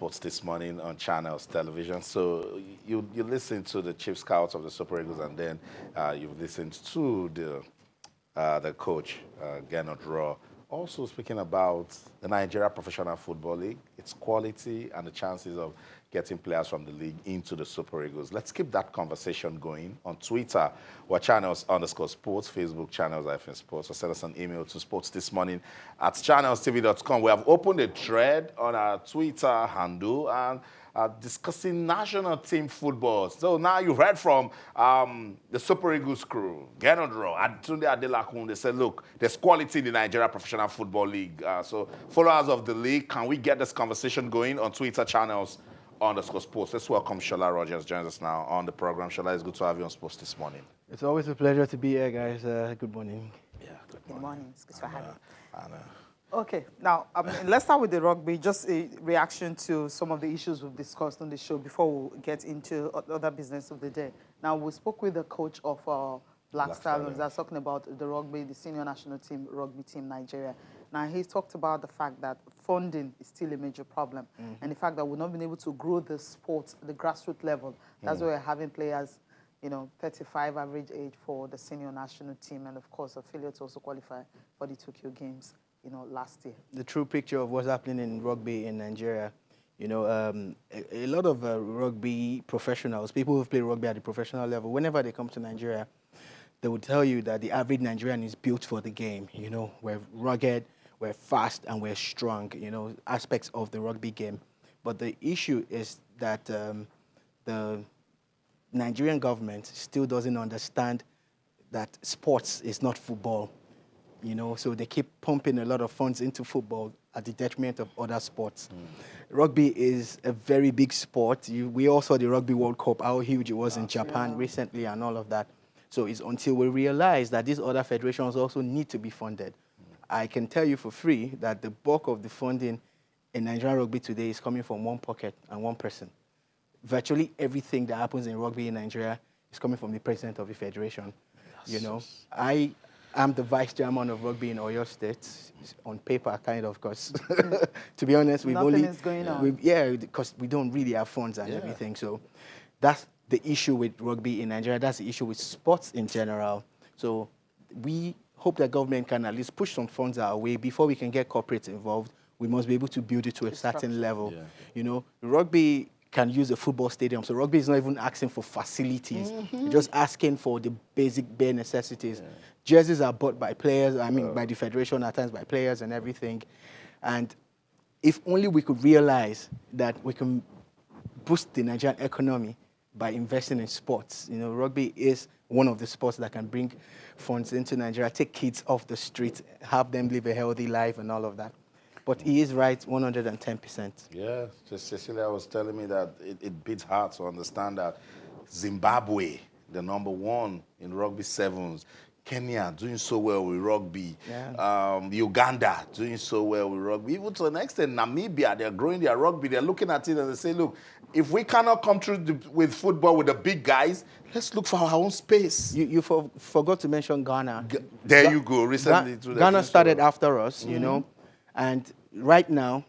Sports This Morning on Channels Television. So you listen to the chief scouts of the Super Eagles, and then you've listened to the coach, Gernot Raw, also speaking about the Nigeria Professional Football League, its quality, and the chances of getting players from the league into the Super Eagles. Let's keep that conversation going. On Twitter, we're channels_sports, Facebook channels-sports, or send us an email to sportsthismorning@channelstv.com. We have opened a thread on our Twitter handle and discussing national team football. So now you've heard from the Super Eagles crew, Gernot Raw, and Tunde Adelakun. They said, look, there's quality in the Nigeria Professional Football League. So followers of the league, can we get this conversation going on Twitter channels_sports? Let's welcome Shola Rogers, joins us now on the program. Shola, it's good to have you on Sports This Morning. It's always a pleasure to be here, guys. Good morning. Yeah, Good morning. It's good to have you. Anna. Okay, now let's start with the rugby. Just a reaction to some of the issues we've discussed on the show before we get into other business of the day. Now, we spoke with the coach of Black Stallions. That's talking about the rugby, the senior national team, rugby team Nigeria. Now, he talked about the fact that funding is still a major problem, and the fact that we've not been able to grow the sport, the grassroots level. That's why we're having players, 35 average age for the senior national team, and of course, affiliates also qualify for the Tokyo Games. Last year. The true picture of what's happening in rugby in Nigeria, a lot of rugby professionals, people who play rugby at the professional level, whenever they come to Nigeria, they will tell you that the average Nigerian is built for the game. We're rugged, we're fast, and we're strong, aspects of the rugby game. But the issue is that the Nigerian government still doesn't understand that sports is not football. So they keep pumping a lot of funds into football at the detriment of other sports. Rugby is a very big sport. We all saw the Rugby World Cup, how huge it was in Japan recently and all of that. So it's until we realize that these other federations also need to be funded. I can tell you for free that the bulk of the funding in Nigerian rugby today is coming from one pocket and one person. Virtually everything that happens in rugby in Nigeria is coming from the president of the federation. I'm the vice chairman of rugby in Oyo State, on paper, kind of, because to be honest, Nothing is going on. Because we don't really have funds and everything. So that's the issue with rugby in Nigeria. That's the issue with sports in general. So we hope that government can at least push some funds our way before we can get corporates involved. We must be able to build it to a certain level. Rugby can use a football stadium. So rugby is not even asking for facilities. You're just asking for the basic bare necessities. Jerseys are bought by players, by the federation, at times by players and everything. And if only we could realize that we can boost the Nigerian economy by investing in sports. Rugby is one of the sports that can bring funds into Nigeria, take kids off the street, have them live a healthy life and all of that. But he is right, 110%. Yeah, Cecilia was telling me that it beats hard to understand that Zimbabwe, the #1 in rugby sevens, Kenya doing so well with rugby, Uganda doing so well with rugby, even to the next extent, Namibia, they're growing their rugby, they're looking at it and they say, look, if we cannot come through with football with the big guys, let's look for our own space. You forgot to mention Ghana. There you go, recently. Ghana started after us, and right now,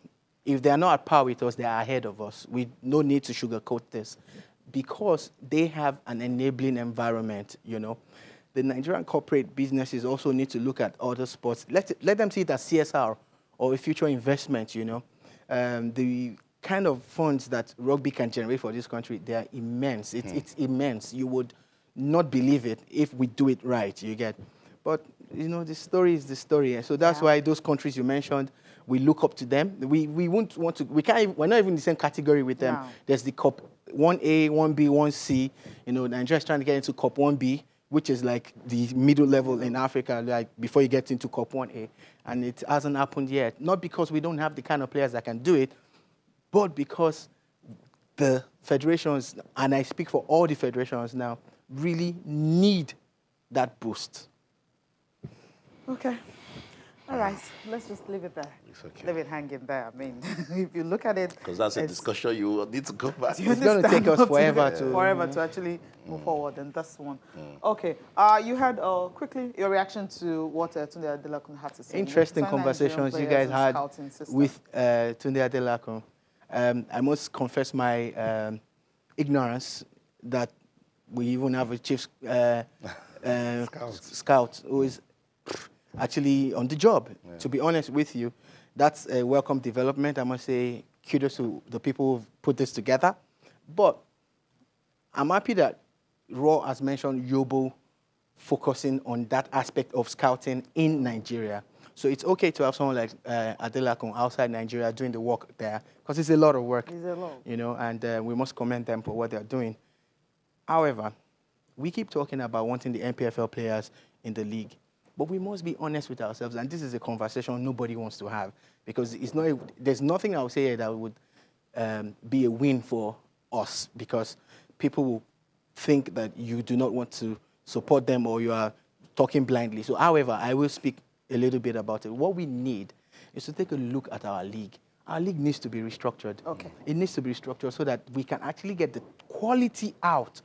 if they are not at par with us, they are ahead of us. We no need to sugarcoat this because they have an enabling environment, The Nigerian corporate businesses also need to look at other sports. Let them see it as CSR or a future investment, The kind of funds that rugby can generate for this country, they are immense. It's immense. You would not believe it if we do it right, you get. But, the story is the story. So that's why those countries you mentioned, we look up to them. We won't want to, we're not even in the same category with them. No. There's the Cup 1A, 1B, 1C. Nigeria's trying to get into Cup 1B, which is like the middle level in Africa, like before you get into Cup 1A. And it hasn't happened yet. Not because we don't have the kind of players that can do it, but because the federations, and I speak for all the federations now, really need that boost. Okay. All right. Let's just leave it there. Okay. Leave it hanging there. If you look at it... Because that's a discussion you need to go back. It's going to take us forever to actually move forward, and that's one. Okay. You had, quickly, your reaction to what Tunde Adelakun had to say. Interesting conversations you guys had with Tunde Adelakun. I must confess my ignorance that we even have a chief scout who is actually on the job. Yeah. To be honest with you, that's a welcome development. I must say kudos to the people who've put this together. But I'm happy that Raw has mentioned Yobo focusing on that aspect of scouting in Nigeria. So it's okay to have someone like Adelakun outside Nigeria doing the work there, because it's a lot of work. It's a lot. You know, and we must commend them for what they're doing. However, we keep talking about wanting the NPFL players in the league, but we must be honest with ourselves, and this is a conversation nobody wants to have, because it's not, there's nothing I would say that would be a win for us, because people will think that you do not want to support them or you are talking blindly. So, however, I will speak a little bit about it. What we need is to take a look at our league. Our league needs to be restructured. Okay. It needs to be restructured so that we can actually get the quality out.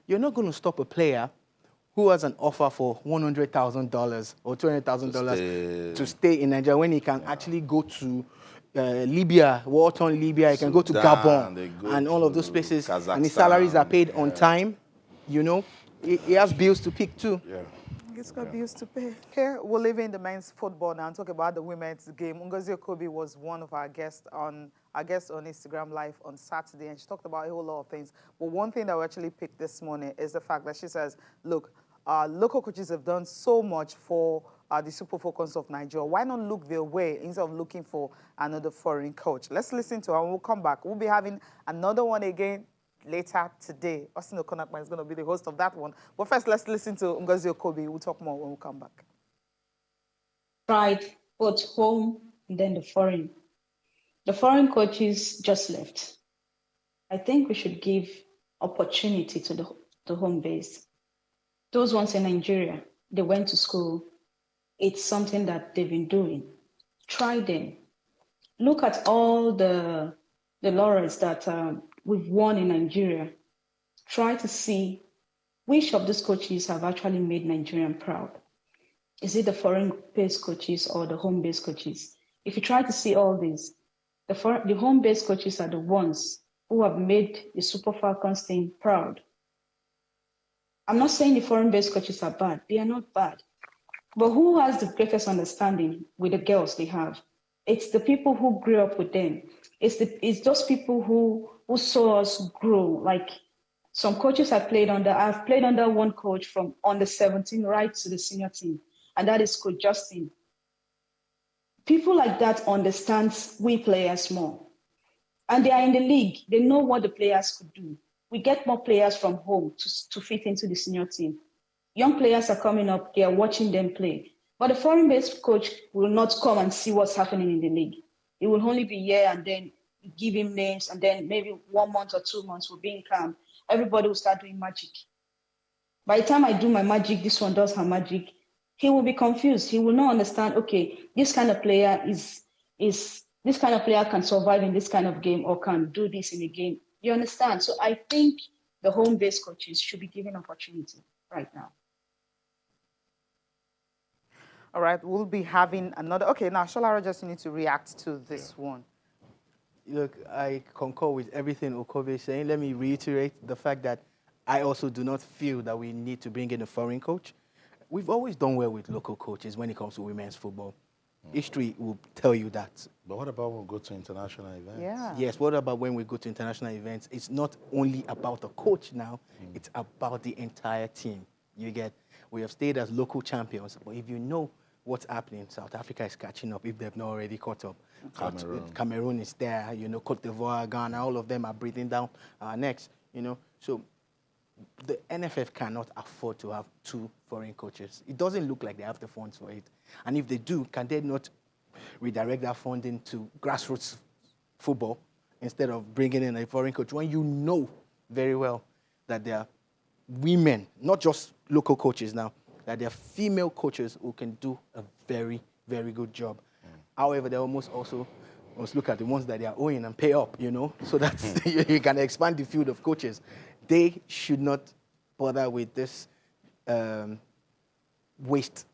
You're not going to stop a player who has an offer for $100,000 or $200,000 to stay in Nigeria when he can actually go to Libya, war-torn Libya. He can go to Gabon and all of those places. Kazakhstan, and his salaries are paid on time. You know, he has bills to pick too. Yeah. It's got bills to pay. Here, we're leaving the men's football now and talk about the women's game. Ngozi Okobi was one of our guests on Instagram Live on Saturday, and she talked about a whole lot of things. But one thing that we actually picked this morning is the fact that she says, look, local coaches have done so much for the Super Falcons of Nigeria. Why not look their way instead of looking for another foreign coach? Let's listen to her and we'll come back. We'll be having another one again later today. Austin Okonakma is going to be the host of that one. But first, let's listen to Ngozi Okobi. We'll talk more when we come back. Tried both home and then the foreign. The foreign coaches just left. I think we should give opportunity to the home base. Those ones in Nigeria, they went to school. It's something that they've been doing. Try them. Look at all the laurels that we've won in Nigeria. Try to see which of these coaches have actually made Nigerian proud. Is it the foreign-based coaches or the home-based coaches? If you try to see all these, the home-based coaches are the ones who have made the Super Falcons team proud. I'm not saying the foreign-based coaches are bad. They are not bad. But who has the greatest understanding with the girls they have? It's the people who grew up with them. It's those people who saw us grow. Like some coaches I've played under one coach from under 17 right to the senior team, and that is Coach Justin. People like that understand we players more. And they are in the league. They know what the players could do. We get more players from home to fit into the senior team. Young players are coming up, they are watching them play. But the foreign-based coach will not come and see what's happening in the league. He will only be here and then give him names, and then maybe 1 month or 2 months will be in camp. Everybody will start doing magic. By the time I do my magic, this one does her magic, he will be confused. He will not understand, okay, this kind of player this kind of player can survive in this kind of game or can do this in a game. You understand? So I think the home-based coaches should be given opportunity right now. All right, we'll be having another. Okay, now, Shola, just need to react to this one. Look, I concur with everything Okobe is saying. Let me reiterate the fact that I also do not feel that we need to bring in a foreign coach. We've always done well with local coaches when it comes to women's football. History will tell you that. But what about when we go to international events? Yeah. Yes, what about when we go to international events? It's not only about the coach now, it's about the entire team. You get, we have stayed as local champions, but if you know what's happening, South Africa is catching up if they've not already caught up. Cameroon is there, you know, Cote d'Ivoire, Ghana, all of them are breathing down our necks, you know. So the NFF cannot afford to have 2 foreign coaches. It doesn't look like they have the funds for it. And if they do, can they not redirect that funding to grassroots football instead of bringing in a foreign coach when you know very well that there are women, not just local coaches now, that there are female coaches who can do a very, very good job. However, they must look at the ones that they are owing and pay up, you know, so that you can expand the field of coaches. They should not bother with this waste,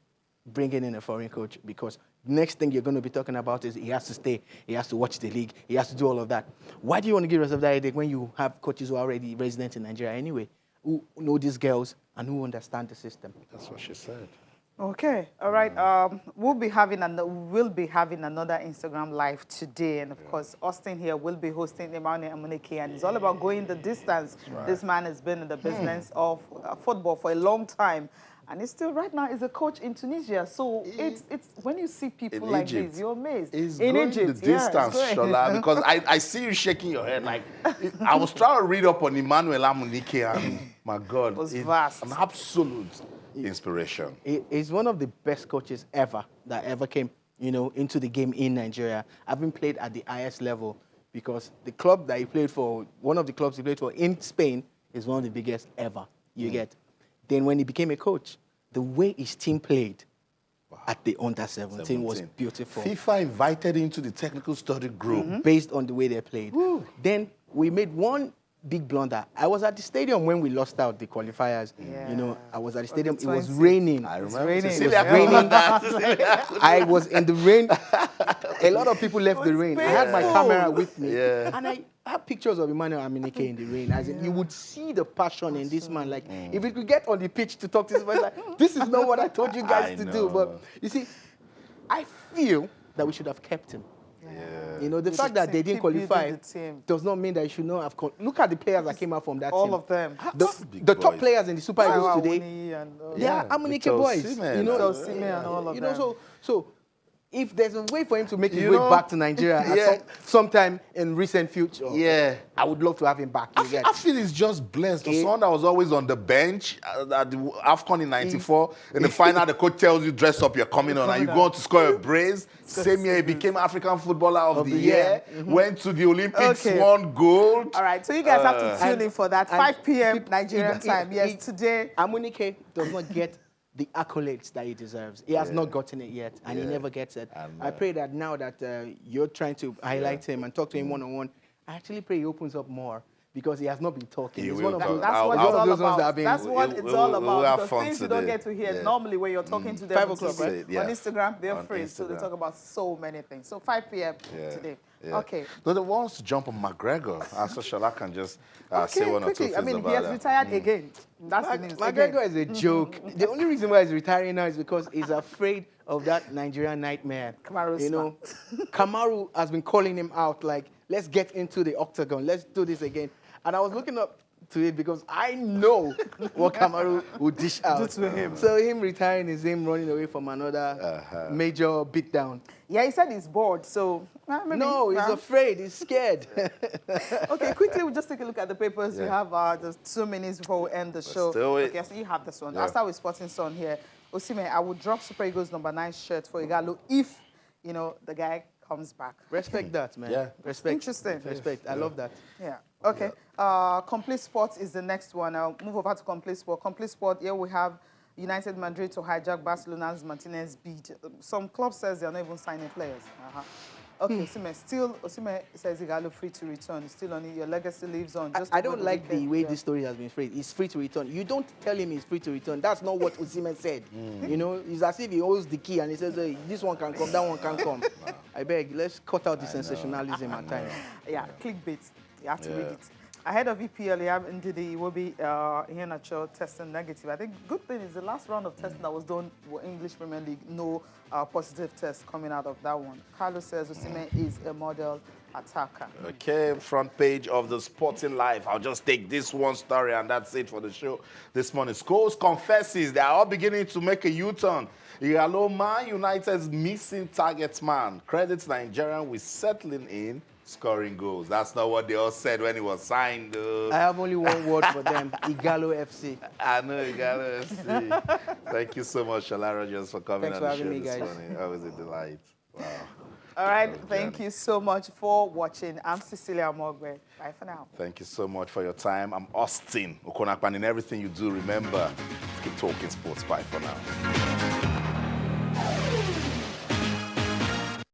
bringing in a foreign coach, because next thing you're going to be talking about is he has to stay, he has to watch the league, he has to do all of that. Why do you want to give yourself that headache when you have coaches who are already resident in Nigeria anyway, who know these girls and who understand the system? That's what she said. Okay, all right. We'll be having another Instagram live today, and of course, Austin here will be hosting Emmanuel Amuneke, and it's all about going the distance. Right. This man has been in the business of football for a long time, and he's still right now is a coach in Tunisia. So it's when you see people like this, you're amazed. It's in going Egypt, the distance, Shola, because I see you shaking your head like I was trying to read up on Emmanuel Amuneke, and my God, it was vast. An absolute inspiration. He's one of the best coaches ever that ever came, into the game in Nigeria. Having played at the highest level, because the club that he played for, one of the clubs he played for in Spain, is one of the biggest ever. You get. Then when he became a coach, the way his team played at the under-17 was beautiful. FIFA invited him to the technical study group. Based on the way they played. Woo. Then we made one big blunder. I was at the stadium when we lost out the qualifiers. Yeah. I was at the stadium. It was raining. I remember. It was raining. I was in the rain. A lot of people left the rain. I had my camera with me. Yeah. And I have pictures of Emmanuel Amuneke in the rain. As in, you would see the passion in this man. Like, if he could get on the pitch to talk to this man, like, this is not what I told you guys to do. But you see, I feel that we should have kept him. Yeah. The fact that they didn't qualify does not mean that you should not have. Look at the players that came out from that team. All of them. The top players in the Super Eagles today, they are Amuneke boys. And all of them. So if there's a way for him to make his way back to Nigeria at sometime in recent future, I would love to have him back. I feel he's just blessed. Someone that was always on the bench at the AFCON in '94. In the final, the coach tells you, dress up, you're coming on, and you go on to score a brace. Same year, he became African Footballer of the Year, went to the Olympics, won gold. All right, so you guys have to tune in for that. 5 p.m. Nigerian time. Yes, today. Amuneke does not get the accolades that he deserves. He has not gotten it yet, and he never gets it. I pray that now that you're trying to highlight him and talk to him one-on-one, I actually pray he opens up more, because he has not been talking. That's what it's all about. That's what it's all about. Because things you don't get to hear normally when you're talking to them 5 o'clock, right? On Instagram, they're free, so they talk about so many things. So 5 p.m. today. Yeah. Okay. No, they want us to jump on McGregor. So Shola can just say one or two things about that. He has retired again. That's the news. McGregor is a joke. The only reason why he's retiring now is because he's afraid of that Nigerian nightmare. Kamaru has been calling him out, like, let's get into the octagon. Let's do this again. And I was looking up to it because I know what Kamaru would dish out. To him. So him retiring is him running away from another major beatdown. Yeah, he said he's bored, so... no, he's afraid. He's scared. Okay, quickly, we'll just take a look at the papers. We have just 2 minutes before we end the show. Okay, so you have this one. I'll start with Sporting Sun here. Osimhen, I would drop Super Eagles #9 shirt for Igalo if, the guy comes back. Respect that, man. Yeah. Respect. Interesting. Respect. I love that. Yeah. Okay. Complete Sports is the next one. I'll move over to Complete Sport. Complete Sport, here we have United Madrid to hijack Barcelona's Martinez bid. Some club says they're not even signing players. Okay, Osimhen says Igalo free to return. Still on it. Your legacy lives on. I don't like the way this story has been phrased. He's free to return. You don't tell him he's free to return. That's not what Osimhen said. It's as if he holds the key and he says, hey, this one can come, that one can come. I beg, let's cut out the sensationalism at times. Yeah, clickbait. You have to read it. Ahead of EPL, Ndidi will be here Nacho testing negative. I think good thing is the last round of testing that was done for English Premier League, no positive test coming out of that one. Carlos says Osimhen is a model attacker. Okay, front page of the Sporting Life. I'll just take this one story and that's it for the show this morning. Scholes confesses they are all beginning to make a U-turn. Igalo, Man United's missing target man, credits Nigerian with settling in scoring goals. That's not what they all said when he was signed. I have only one word for them, Igalo FC. I know, Igalo FC. Thank you so much, Shola Rogers, for coming on the show this morning. Always a delight. Wow. All right, thank you so much for watching. I'm Cecilia Mogwe. Bye for now. Thank you so much for your time. I'm Austin Okonakpan. In everything you do, remember, keep talking sports. Bye for now.